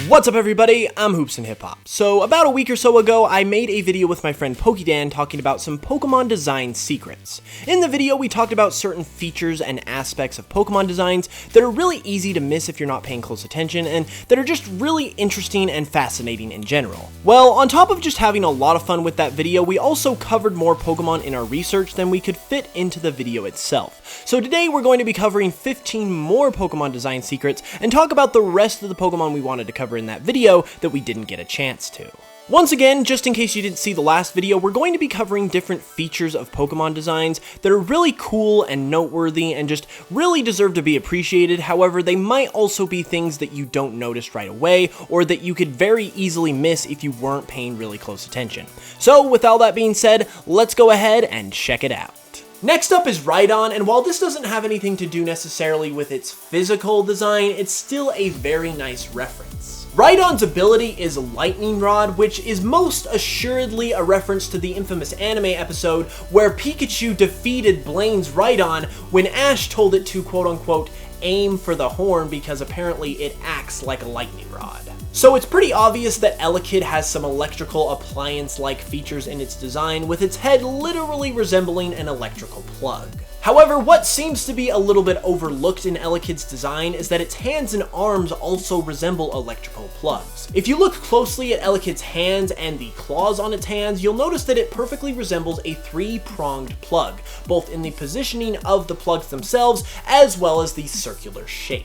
What's up everybody, I'm HoopsandHipHop. So about a week or so ago, I made a video with my friend PokeDan talking about some Pokemon design secrets. In the video, we talked about certain features and aspects of Pokemon designs that are really easy to miss if you're not paying close attention, and that are just really interesting and fascinating in general. Well, on top of just having a lot of fun with that video, we also covered more Pokemon in our research than we could fit into the video itself. So today we're going to be covering 15 more Pokemon design secrets and talk about the rest of the Pokemon we wanted to cover in that video that we didn't get a chance to. Once again, just in case you didn't see the last video, we're going to be covering different features of Pokemon designs that are really cool and noteworthy and just really deserve to be appreciated. However, they might also be things that you don't notice right away or that you could very easily miss if you weren't paying really close attention. So with all that being said, let's go ahead and check it out. Next up is Rhydon, and while this doesn't have anything to do necessarily with its physical design, it's still a very nice reference. Rhydon's ability is Lightning Rod, which is most assuredly a reference to the infamous anime episode where Pikachu defeated Blaine's Rhydon when Ash told it to quote-unquote aim for the horn because apparently it acts like a lightning rod. So it's pretty obvious that Eelektrik has some electrical appliance-like features in its design, with its head literally resembling an electrical plug. However, what seems to be a little bit overlooked in Eelekrik's design is that its hands and arms also resemble electrical plugs. If you look closely at Eelekrik's hands and the claws on its hands, you'll notice that it perfectly resembles a three-pronged plug, both in the positioning of the plugs themselves as well as the circular shape.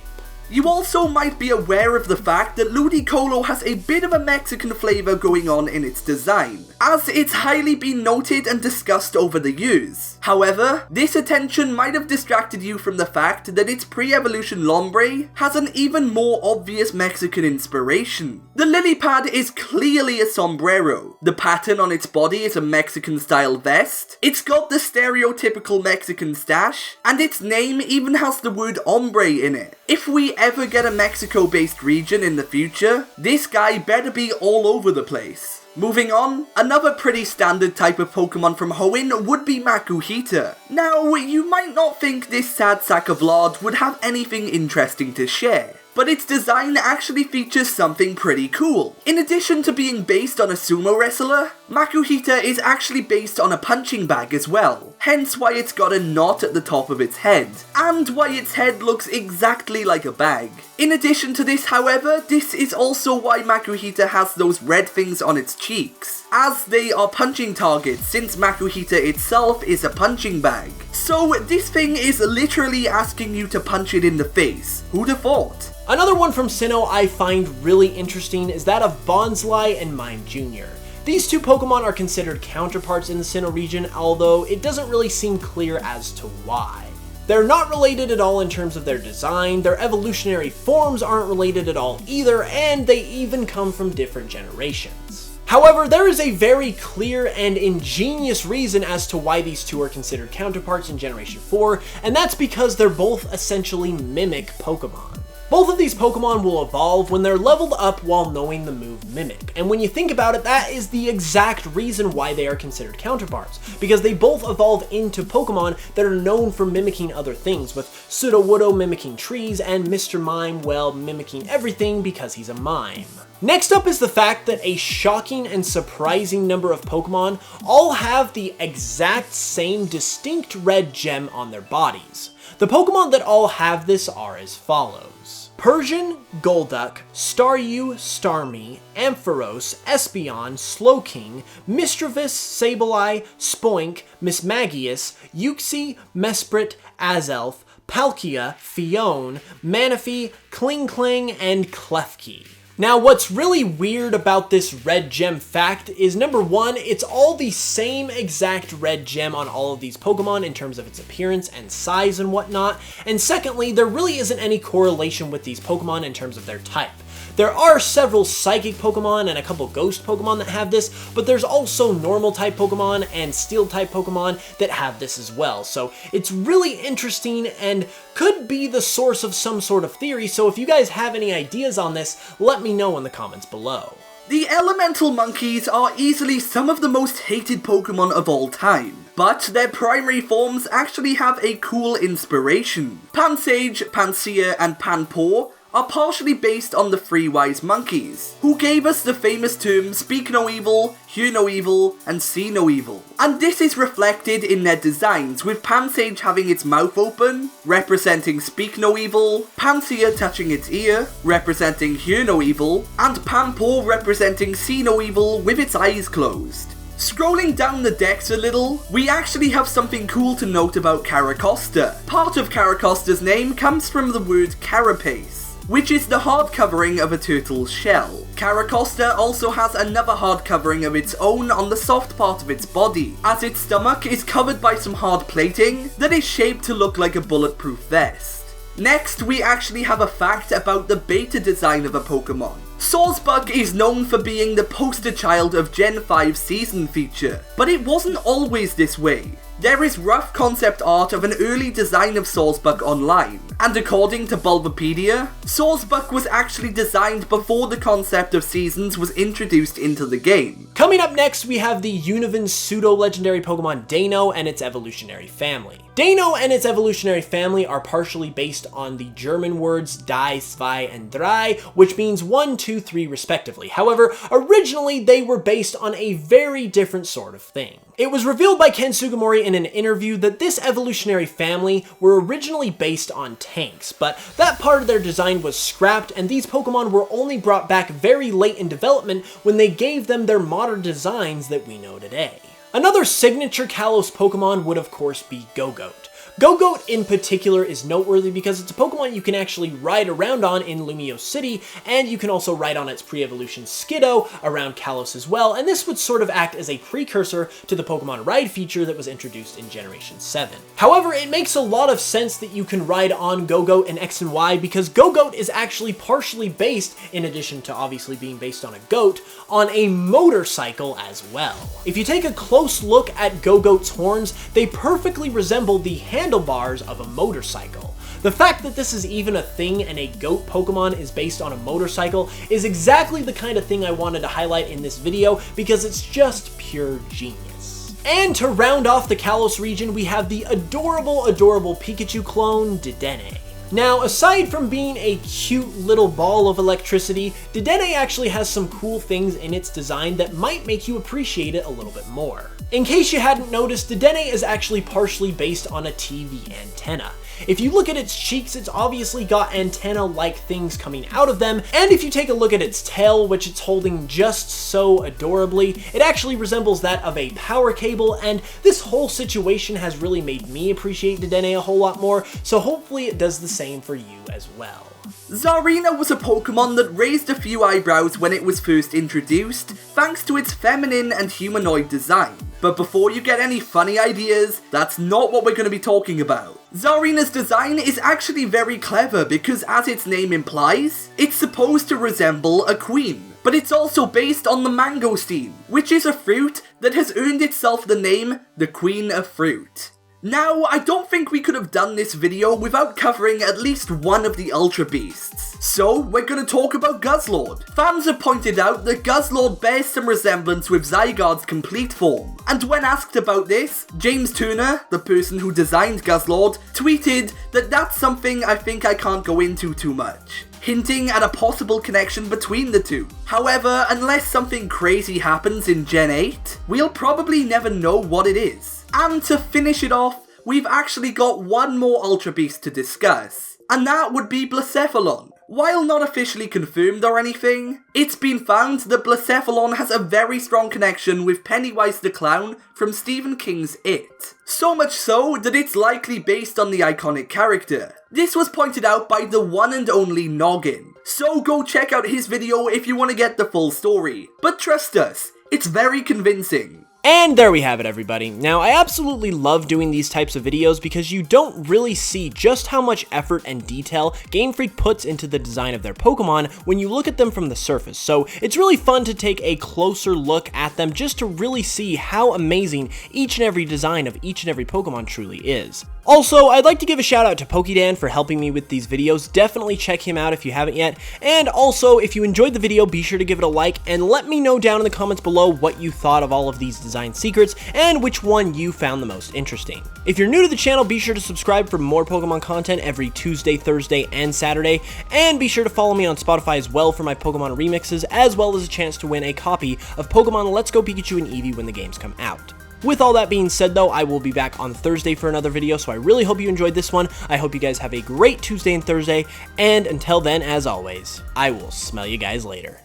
You also might be aware of the fact that Ludicolo has a bit of a Mexican flavor going on in its design, as it's highly been noted and discussed over the years. However, this attention might have distracted you from the fact that its pre-evolution Lombre has an even more obvious Mexican inspiration. The lily pad is clearly a sombrero, the pattern on its body is a Mexican-style vest, it's got the stereotypical Mexican stash, and its name even has the word hombre in it. If we ever get a Mexico-based region in the future, this guy better be all over the place. Moving on, another pretty standard type of Pokemon from Hoenn would be Makuhita. Now, you might not think this sad sack of lard would have anything interesting to share, but its design actually features something pretty cool. In addition to being based on a sumo wrestler, Makuhita is actually based on a punching bag as well, hence why it's got a knot at the top of its head, and why its head looks exactly like a bag. In addition to this, however, this is also why Makuhita has those red things on its cheeks, as they are punching targets since Makuhita itself is a punching bag. So this thing is literally asking you to punch it in the face. Who'd have thought? Another one from Sinnoh I find really interesting is that of Bonsly and Mime Jr. These two Pokemon are considered counterparts in the Sinnoh region, although it doesn't really seem clear as to why. They're not related at all in terms of their design, their evolutionary forms aren't related at all either, and they even come from different generations. However, there is a very clear and ingenious reason as to why these two are considered counterparts in Generation 4, and that's because they're both essentially mimic Pokemon. Both of these Pokemon will evolve when they're leveled up while knowing the move Mimic, and when you think about it, that is the exact reason why they are considered counterparts, because they both evolve into Pokemon that are known for mimicking other things, with Sudowoodo mimicking trees and Mr. Mime, well, mimicking everything because he's a mime. Next up is the fact that a shocking and surprising number of Pokemon all have the exact same distinct red gem on their bodies. The Pokemon that all have this are as follows: Persian, Golduck, Staryu, Starmie, Ampharos, Espeon, Slowking, Mischievous, Sableye, Spoink, Mismagius, Uxie, Mesprit, Azelf, Palkia, Fione, Manaphy, Klinklang, and Klefki. Now, what's really weird about this red gem fact is, number one, it's all the same exact red gem on all of these Pokemon in terms of its appearance and size and whatnot, and secondly, there really isn't any correlation with these Pokemon in terms of their type. There are several Psychic Pokemon and a couple Ghost Pokemon that have this, but there's also Normal type Pokemon and Steel type Pokemon that have this as well, so it's really interesting and could be the source of some sort of theory, so if you guys have any ideas on this, let me know in the comments below. The elemental monkeys are easily some of the most hated Pokemon of all time, but their primary forms actually have a cool inspiration. Pansage, Pansear, and Panpour are partially based on the three wise monkeys, who gave us the famous terms speak no evil, hear no evil, and see no evil. And this is reflected in their designs, with Pansage having its mouth open, representing speak no evil, Pansear touching its ear, representing hear no evil, and Pampor representing see no evil with its eyes closed. Scrolling down the decks a little, we actually have something cool to note about Carracosta. Part of Carracosta's name comes from the word carapace, which is the hard covering of a turtle's shell. Carracosta also has another hard covering of its own on the soft part of its body, as its stomach is covered by some hard plating that is shaped to look like a bulletproof vest. Next, we actually have a fact about the beta design of a Pokémon. Sawsbuck is known for being the poster child of Gen 5 season feature, but it wasn't always this way. There is rough concept art of an early design of Sawsbuck online, and according to Bulbapedia, Sawsbuck was actually designed before the concept of seasons was introduced into the game. Coming up next, we have the Univan pseudo-legendary Pokemon Deino and its evolutionary family. Deino and its evolutionary family are partially based on the German words die, zwei, and drei, which means 1, 2, 3 respectively. However, originally they were based on a very different sort of thing. It was revealed by Ken Sugimori in an interview that this evolutionary family were originally based on tanks, but that part of their design was scrapped, and these Pokemon were only brought back very late in development when they gave them their modern designs that we know today. Another signature Kalos Pokemon would of course be Gogoat. Gogoat in particular is noteworthy because it's a Pokemon you can actually ride around on in Lumiose City, and you can also ride on its pre-evolution Skiddo around Kalos as well, and this would sort of act as a precursor to the Pokemon Ride feature that was introduced in Generation 7. However, it makes a lot of sense that you can ride on Gogoat in X and Y because Gogoat is actually partially based, in addition to obviously being based on a goat, on a motorcycle as well. If you take a close look at Gogoat's horns, they perfectly resemble the handlebars of a motorcycle. The fact that this is even a thing and a goat Pokemon is based on a motorcycle is exactly the kind of thing I wanted to highlight in this video because it's just pure genius. And to round off the Kalos region, we have the adorable Pikachu clone, Dedenne. Now, aside from being a cute little ball of electricity, Dedenne actually has some cool things in its design that might make you appreciate it a little bit more. In case you hadn't noticed, Dedenne is actually partially based on a TV antenna. If you look at its cheeks, it's obviously got antenna-like things coming out of them, and if you take a look at its tail, which it's holding just so adorably, it actually resembles that of a power cable, and this whole situation has really made me appreciate Dedenne a whole lot more, so hopefully it does the same for you as well. Tsareena was a Pokemon that raised a few eyebrows when it was first introduced, thanks to its feminine and humanoid design. But before you get any funny ideas, that's not what we're going to be talking about. Tsareena's design is actually very clever because, as its name implies, it's supposed to resemble a queen. But it's also based on the mangosteen, which is a fruit that has earned itself the name the Queen of Fruit. Now, I don't think we could have done this video without covering at least one of the Ultra Beasts. So, we're going to talk about Guzzlord. Fans have pointed out that Guzzlord bears some resemblance with Zygarde's complete form. And when asked about this, James Turner, the person who designed Guzzlord, tweeted that that's something I think I can't go into too much, hinting at a possible connection between the two. However, unless something crazy happens in Gen 8, we'll probably never know what it is. And to finish it off, we've actually got one more Ultra Beast to discuss, and that would be Blacephalon. While not officially confirmed or anything, it's been found that Blacephalon has a very strong connection with Pennywise the Clown from Stephen King's It. So much so that it's likely based on the iconic character. This was pointed out by the one and only Noggin, so go check out his video if you want to get the full story. But trust us, it's very convincing. And there we have it, everybody. Now, I absolutely love doing these types of videos because you don't really see just how much effort and detail Game Freak puts into the design of their Pokemon when you look at them from the surface. So it's really fun to take a closer look at them just to really see how amazing each and every design of each and every Pokemon truly is. Also, I'd like to give a shout out to PokeDan for helping me with these videos. Definitely check him out if you haven't yet. And also, if you enjoyed the video, be sure to give it a like and let me know down in the comments below what you thought of all of these design secrets and which one you found the most interesting. If you're new to the channel, be sure to subscribe for more Pokemon content every Tuesday, Thursday, and Saturday. And be sure to follow me on Spotify as well for my Pokemon remixes, as well as a chance to win a copy of Pokemon Let's Go Pikachu and Eevee when the games come out. With all that being said though, I will be back on Thursday for another video, so I really hope you enjoyed this one. I hope you guys have a great Tuesday and Thursday, and until then, as always, I will smell you guys later.